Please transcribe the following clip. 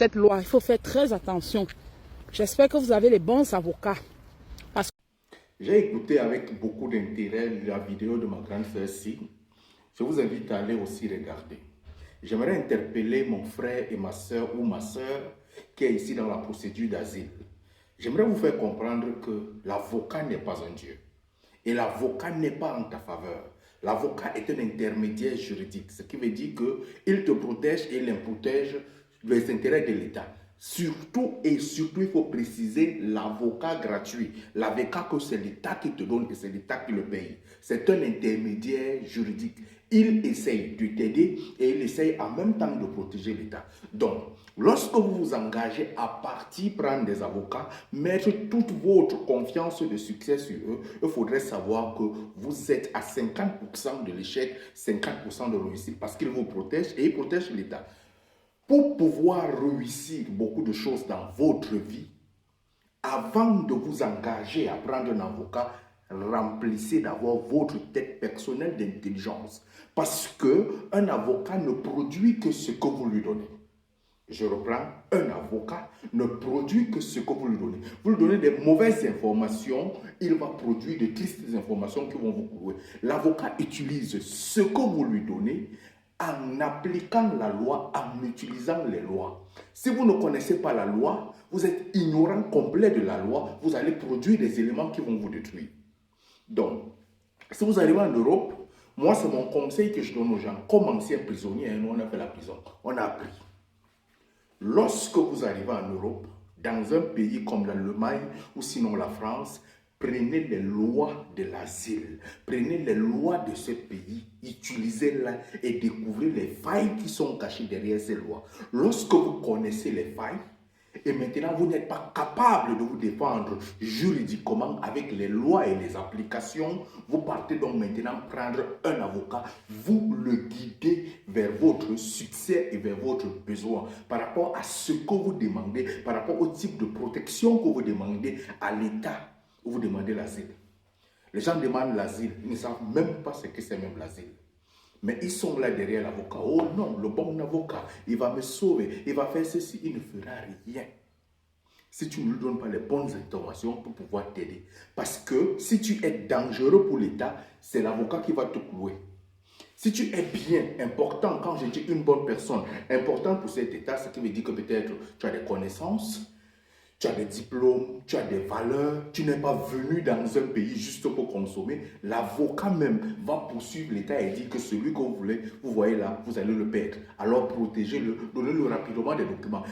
cette loi. Il faut faire très attention. J'espère que vous avez les bons avocats. J'ai écouté avec beaucoup d'intérêt la vidéo de ma grande sœur Si. Je vous invite à aller aussi regarder. J'aimerais interpeller mon frère et ma sœur ou ma sœur qui est ici dans la procédure d'asile. J'aimerais vous faire comprendre que l'avocat n'est pas un Dieu. Et l'avocat n'est pas en ta faveur. L'avocat est un intermédiaire juridique, ce qui veut dire qu'il te protège et il protège les intérêts de l'État. Surtout et surtout, il faut préciser l'avocat gratuit. L'avocat que c'est l'État qui te donne et c'est l'État qui le paye. C'est un intermédiaire juridique. Il essaye de t'aider et il essaye en même temps de protéger l'État. Donc, lorsque vous vous engagez à partir prendre des avocats, mettre toute votre confiance de succès sur eux, il faudrait savoir que vous êtes à 50% de l'échec, 50% de réussite parce qu'ils vous protègent et ils protègent l'État. Pour pouvoir réussir beaucoup de choses dans votre vie, avant de vous engager à prendre un avocat, remplissez d'abord votre tête personnelle d'intelligence. Parce qu'un avocat ne produit que ce que vous lui donnez. Je reprends, un avocat ne produit que ce que vous lui donnez. Vous lui donnez des mauvaises informations, il va produire de tristes informations qui vont vous clouer. L'avocat utilise ce que vous lui donnez en appliquant la loi, en utilisant les lois. Si vous ne connaissez pas la loi, vous êtes ignorant complet de la loi, vous allez produire des éléments qui vont vous détruire. Donc, si vous arrivez en Europe, moi c'est mon conseil que je donne aux gens. Comme ancien prisonnier, nous on a fait la prison, on a appris. Lorsque vous arrivez en Europe, dans un pays comme l'Allemagne ou sinon la France, prenez les lois de l'asile, prenez les lois de ce pays, utilisez-les et découvrez les failles qui sont cachées derrière ces lois. Lorsque vous connaissez les failles, et maintenant vous n'êtes pas capable de vous défendre juridiquement avec les lois et les applications, vous partez donc maintenant prendre un avocat, vous le guidez vers votre succès et vers votre besoin par rapport à ce que vous demandez, par rapport au type de protection que vous demandez à l'État où vous demandez l'asile. Les gens demandent l'asile, ils ne savent même pas ce que c'est même l'asile. Mais ils sont là derrière l'avocat. Oh non, le bon avocat, il va me sauver, il va faire ceci, il ne fera rien. Si tu ne lui donnes pas les bonnes informations pour pouvoir t'aider. Parce que si tu es dangereux pour l'État, c'est l'avocat qui va te clouer. Si tu es bien, important, quand je dis une bonne personne, important pour cet État, ce qui veut dire que peut-être tu as des connaissances, tu as des diplômes, tu as des valeurs, tu n'es pas venu dans un pays juste pour consommer. L'avocat même va poursuivre l'État et dire que celui que vous voulez, vous voyez là, vous allez le perdre. Alors protégez-le, donnez-le rapidement des documents.